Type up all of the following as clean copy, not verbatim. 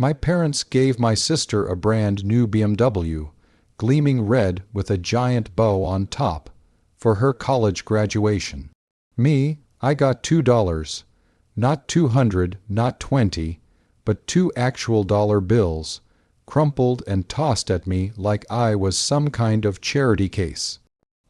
My parents gave my sister a brand new BMW, gleaming red with a giant bow on top, for her college graduation. Me, I got $2, not 200, not 20, but two actual dollar bills, crumpled and tossed at me like I was some kind of charity case.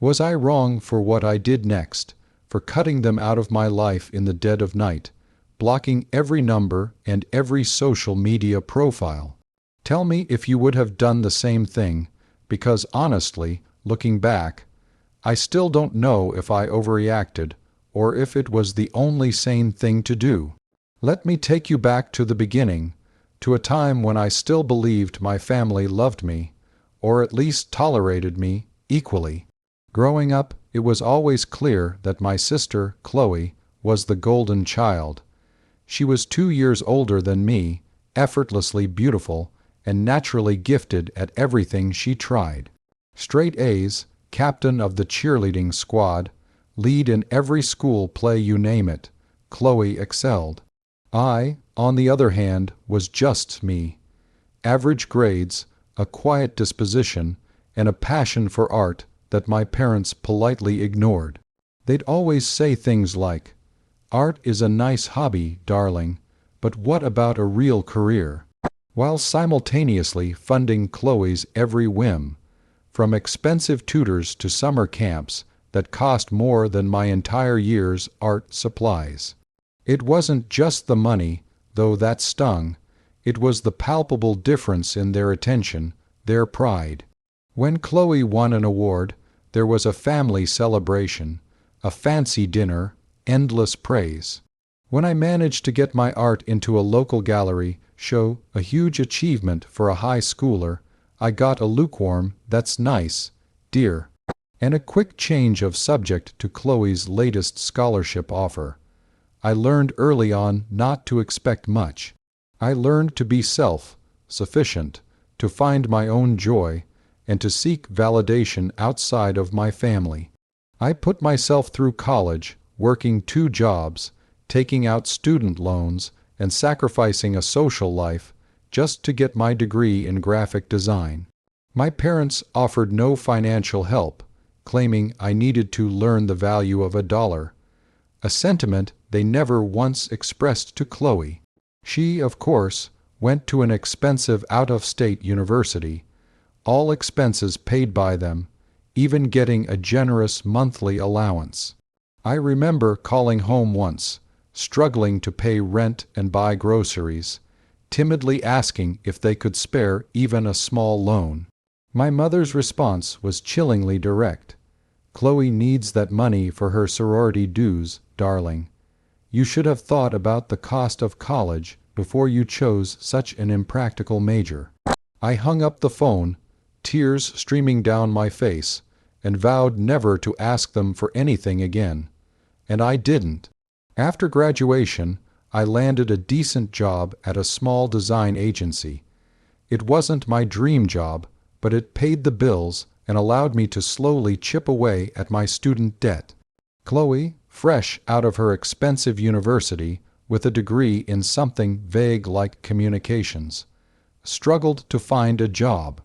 Was I wrong for what I did next, for cutting them out of my life in the dead of night, blocking every number and every social media profile? Tell me if you would have done the same thing, because honestly, looking back, I still don't know if I overreacted or if it was the only sane thing to do. Let me take you back to the beginning, to a time when I still believed my family loved me, or at least tolerated me equally. Growing up, it was always clear that my sister, Chloe, was the golden child. She was 2 years older than me, effortlessly beautiful, and naturally gifted at everything she tried. Straight A's, captain of the cheerleading squad, lead in every school play you name it, Chloe excelled. I, on the other hand, was just me. Average grades, a quiet disposition, and a passion for art that my parents politely ignored. They'd always say things like, "Art is a nice hobby, darling, but what about a real career?" while simultaneously funding Chloe's every whim, from expensive tutors to summer camps that cost more than my entire year's art supplies. It wasn't just the money, though that stung. It was the palpable difference in their attention, their pride. When Chloe won an award, there was a family celebration, a fancy dinner, endless praise. When I managed to get my art into a local gallery show, a huge achievement for a high schooler, I got a lukewarm, "That's nice, dear," and a quick change of subject to Chloe's latest scholarship offer. I learned early on not to expect much. I learned to be self-sufficient, to find my own joy, and to seek validation outside of my family. I put myself through college, working 2 jobs, taking out student loans, and sacrificing a social life just to get my degree in graphic design. My parents offered no financial help, claiming I needed to learn the value of a dollar, a sentiment they never once expressed to Chloe. She, of course, went to an expensive out-of-state university, all expenses paid by them, even getting a generous monthly allowance. I remember calling home once, struggling to pay rent and buy groceries, timidly asking if they could spare even a small loan. My mother's response was chillingly direct. "Chloe needs that money for her sorority dues, darling. You should have thought about the cost of college before you chose such an impractical major." I hung up the phone, tears streaming down my face, and vowed never to ask them for anything again. And I didn't. After graduation, I landed a decent job at a small design agency. It wasn't my dream job, but it paid the bills and allowed me to slowly chip away at my student debt. Chloe, fresh out of her expensive university with a degree in something vague like communications, struggled to find a job.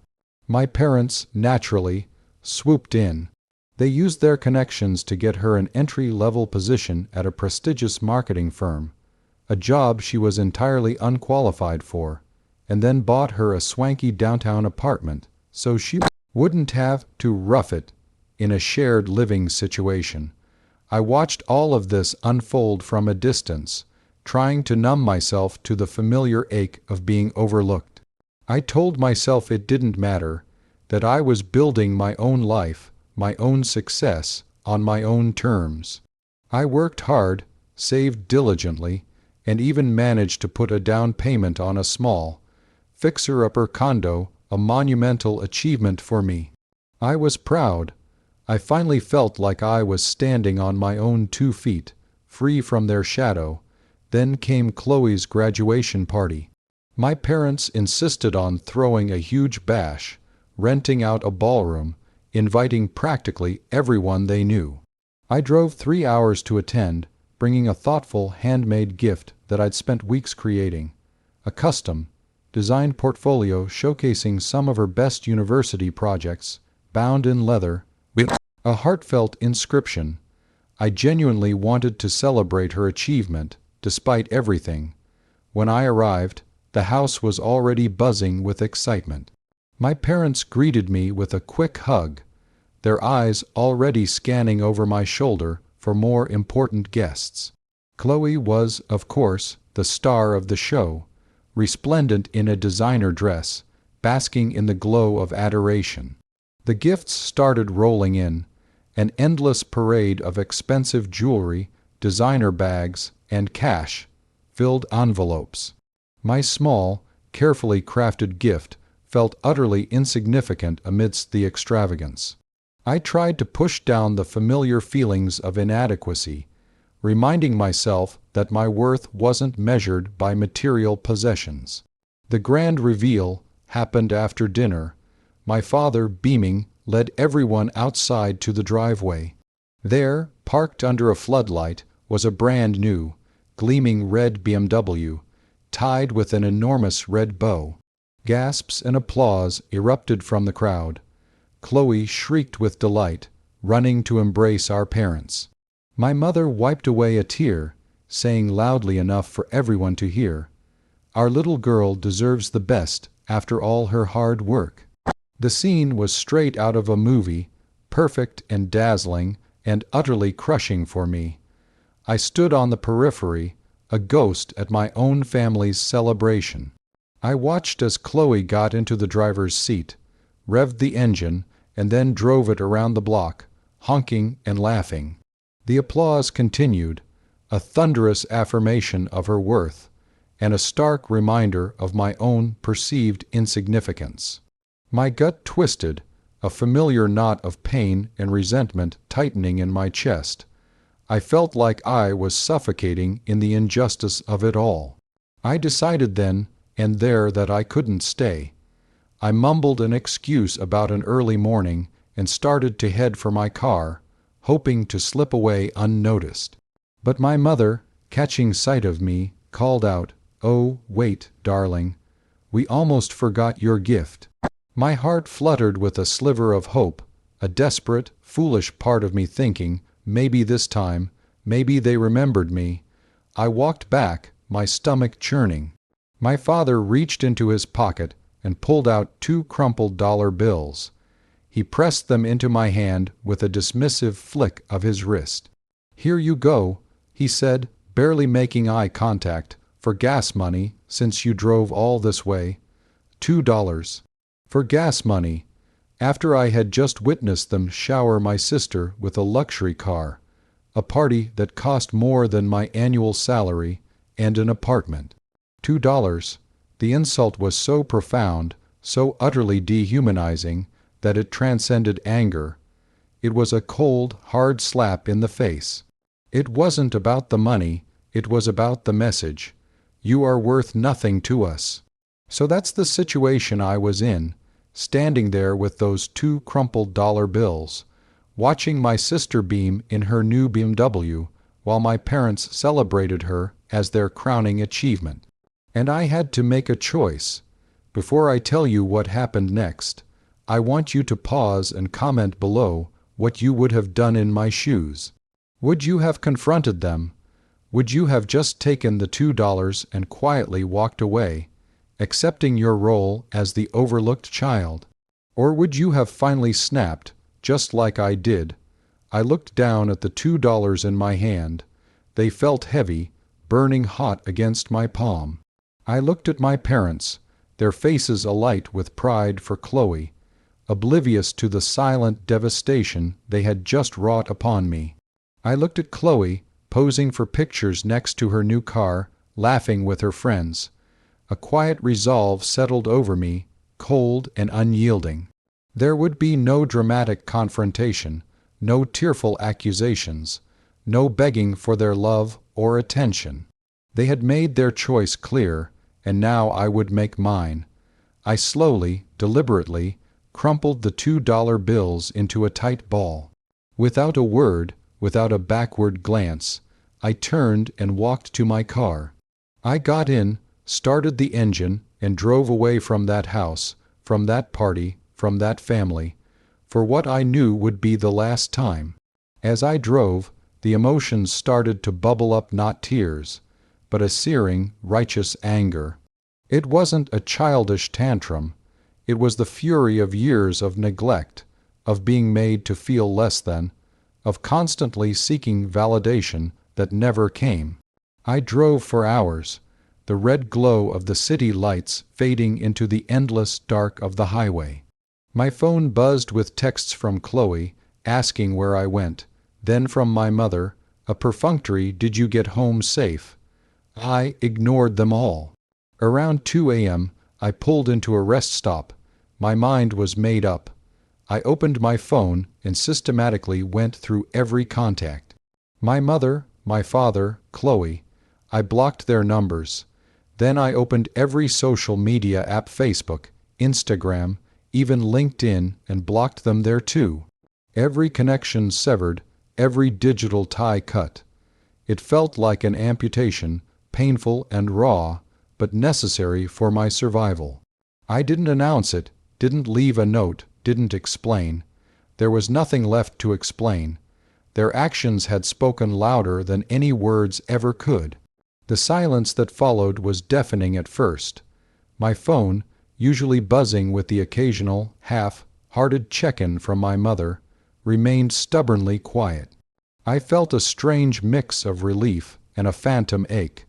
My parents, naturally, swooped in. They used their connections to get her an entry-level position at a prestigious marketing firm, a job she was entirely unqualified for, and then bought her a swanky downtown apartment so she wouldn't have to rough it in a shared living situation. I watched all of this unfold from a distance, trying to numb myself to the familiar ache of being overlooked. I told myself it didn't matter, that I was building my own life, my own success, on my own terms. I worked hard, saved diligently, and even managed to put a down payment on a small, fixer-upper condo, a monumental achievement for me. I was proud. I finally felt like I was standing on my own 2 feet, free from their shadow. Then came Chloe's graduation party. My parents insisted on throwing a huge bash, renting out a ballroom, inviting practically everyone they knew. I drove 3 hours to attend, bringing a thoughtful handmade gift that I'd spent weeks creating, a custom, design portfolio showcasing some of her best university projects, bound in leather, with a heartfelt inscription. I genuinely wanted to celebrate her achievement, despite everything. When I arrived, the house was already buzzing with excitement. My parents greeted me with a quick hug, their eyes already scanning over my shoulder for more important guests. Chloe was, of course, the star of the show, resplendent in a designer dress, basking in the glow of adoration. The gifts started rolling in, an endless parade of expensive jewelry, designer bags, and cash filled envelopes. My small, carefully crafted gift felt utterly insignificant amidst the extravagance. I tried to push down the familiar feelings of inadequacy, reminding myself that my worth wasn't measured by material possessions. The grand reveal happened after dinner. My father, beaming, led everyone outside to the driveway. There, parked under a floodlight, was a brand new, gleaming red BMW, tied with an enormous red bow. Gasps and applause erupted from the crowd. Chloe shrieked with delight, running to embrace our parents. My mother wiped away a tear, saying loudly enough for everyone to hear, "Our little girl deserves the best after all her hard work." The scene was straight out of a movie, perfect and dazzling and utterly crushing for me. I stood on the periphery, a ghost at my own family's celebration. I watched as Chloe got into the driver's seat, revved the engine, and then drove it around the block, honking and laughing. The applause continued, a thunderous affirmation of her worth, and a stark reminder of my own perceived insignificance. My gut twisted, a familiar knot of pain and resentment tightening in my chest. I felt like I was suffocating in the injustice of it all. I decided then and there that I couldn't stay. I mumbled an excuse about an early morning and started to head for my car, hoping to slip away unnoticed. But my mother, catching sight of me, called out, "Oh, wait, darling. We almost forgot your gift." My heart fluttered with a sliver of hope, a desperate, foolish part of me thinking, maybe this time, maybe they remembered me. I walked back, my stomach churning. My father reached into his pocket and pulled out 2 crumpled dollar bills. He pressed them into my hand with a dismissive flick of his wrist. "Here you go," he said, barely making eye contact, "for gas money, since you drove all this way. $2. For gas money, after I had just witnessed them shower my sister with a luxury car, a party that cost more than my annual salary, and an apartment. $2. The insult was so profound, so utterly dehumanizing, that it transcended anger. It was a cold, hard slap in the face. It wasn't about the money, it was about the message. You are worth nothing to us. So that's the situation I was in, standing there with those 2 crumpled dollar bills, watching my sister beam in her new BMW, while my parents celebrated her as their crowning achievement. And I had to make a choice. Before I tell you what happened next, I want you to pause and comment below what you would have done in my shoes. Would you have confronted them? Would you have just taken the $2 and quietly walked away, accepting your role as the overlooked child? Or would you have finally snapped, just like I did? I looked down at the $2 in my hand. They felt heavy, burning hot against my palm. I looked at my parents, their faces alight with pride for Chloe, oblivious to the silent devastation they had just wrought upon me. I looked at Chloe, posing for pictures next to her new car, laughing with her friends. A quiet resolve settled over me, cold and unyielding. There would be no dramatic confrontation, no tearful accusations, no begging for their love or attention. They had made their choice clear, and now I would make mine. I slowly, deliberately, crumpled the $2 bills into a tight ball. Without a word, without a backward glance, I turned and walked to my car. I got in, started the engine, and drove away from that house, from that party, from that family, for what I knew would be the last time. As I drove, the emotions started to bubble up, not tears, but a searing, righteous anger. It wasn't a childish tantrum. It was the fury of years of neglect, of being made to feel less than, of constantly seeking validation that never came. I drove for hours, the red glow of the city lights fading into the endless dark of the highway. My phone buzzed with texts from Chloe, asking where I went, then from my mother, a perfunctory "Did you get home safe?" I ignored them all. Around 2 a.m., I pulled into a rest stop. My mind was made up. I opened my phone and systematically went through every contact. My mother, my father, Chloe. I blocked their numbers. Then I opened every social media app, Facebook, Instagram, even LinkedIn, and blocked them there too. Every connection severed, every digital tie cut. It felt like an amputation, painful and raw, but necessary for my survival. I didn't announce it, didn't leave a note, didn't explain. There was nothing left to explain. Their actions had spoken louder than any words ever could. The silence that followed was deafening at first. My phone, usually buzzing with the occasional, half-hearted check-in from my mother, remained stubbornly quiet. I felt a strange mix of relief and a phantom ache,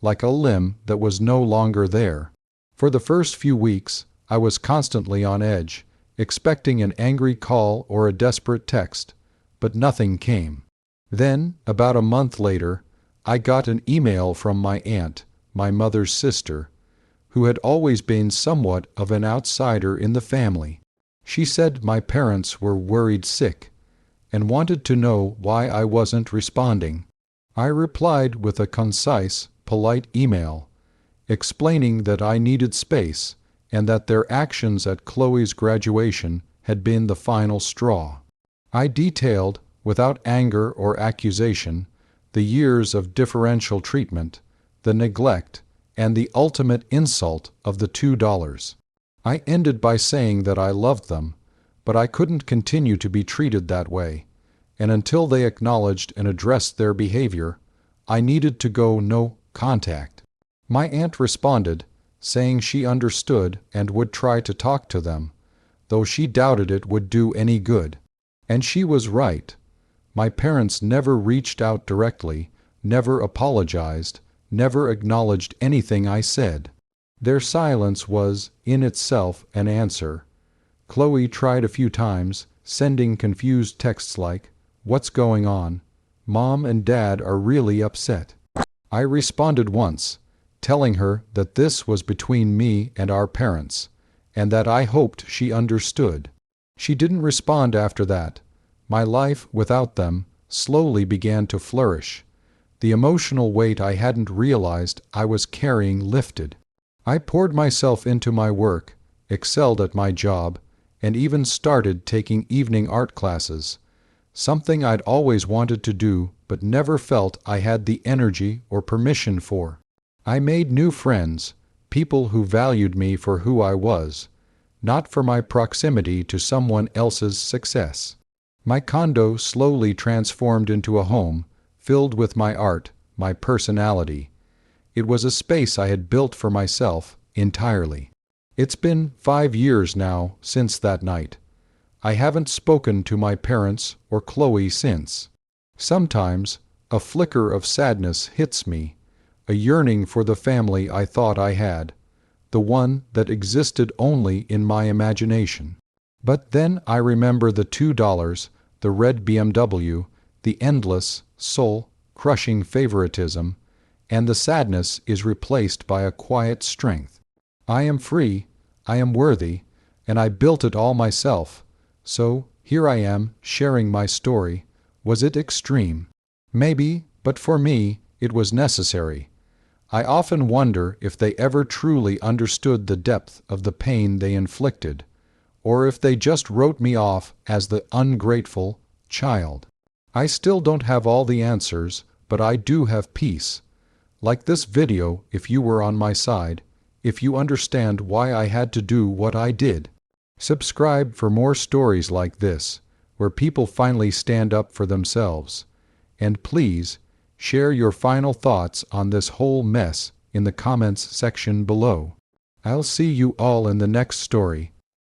like a limb that was no longer there. For the first few weeks, I was constantly on edge, expecting an angry call or a desperate text, but nothing came. Then, about a month later, I got an email from my aunt, my mother's sister, who had always been somewhat of an outsider in the family. She said my parents were worried sick and wanted to know why I wasn't responding. I replied with a concise, polite email, explaining that I needed space and that their actions at Chloe's graduation had been the final straw. I detailed, without anger or accusation, the years of differential treatment, the neglect, and the ultimate insult of the $2. I ended by saying that I loved them, but I couldn't continue to be treated that way, and until they acknowledged and addressed their behavior, I needed to go no contact. My aunt responded, saying she understood and would try to talk to them, though she doubted it would do any good. And she was right. My parents never reached out directly, never apologized, never acknowledged anything I said. Their silence was, in itself, an answer. Chloe tried a few times, sending confused texts like, "What's going on? Mom and Dad are really upset." I responded once, telling her that this was between me and our parents, and that I hoped she understood. She didn't respond after that. My life, without them, slowly began to flourish. The emotional weight I hadn't realized I was carrying lifted. I poured myself into my work, excelled at my job, and even started taking evening art classes, something I'd always wanted to do but never felt I had the energy or permission for. I made new friends, people who valued me for who I was, not for my proximity to someone else's success. My condo slowly transformed into a home, filled with my art, my personality. It was a space I had built for myself entirely. It's been 5 years now since that night. I haven't spoken to my parents or Chloe since. Sometimes a flicker of sadness hits me, a yearning for the family I thought I had, the one that existed only in my imagination. But then I remember the $2, the red BMW, the endless, soul-crushing favoritism, and the sadness is replaced by a quiet strength. I am free, I am worthy, and I built it all myself. So, here I am, sharing my story. Was it extreme? Maybe, but for me, it was necessary. I often wonder if they ever truly understood the depth of the pain they inflicted, or if they just wrote me off as the ungrateful child. I still don't have all the answers, but I do have peace. Like this video, if you were on my side, if you understand why I had to do what I did. Subscribe for more stories like this, where people finally stand up for themselves. And please, share your final thoughts on this whole mess in the comments section below. I'll see you all in the next story.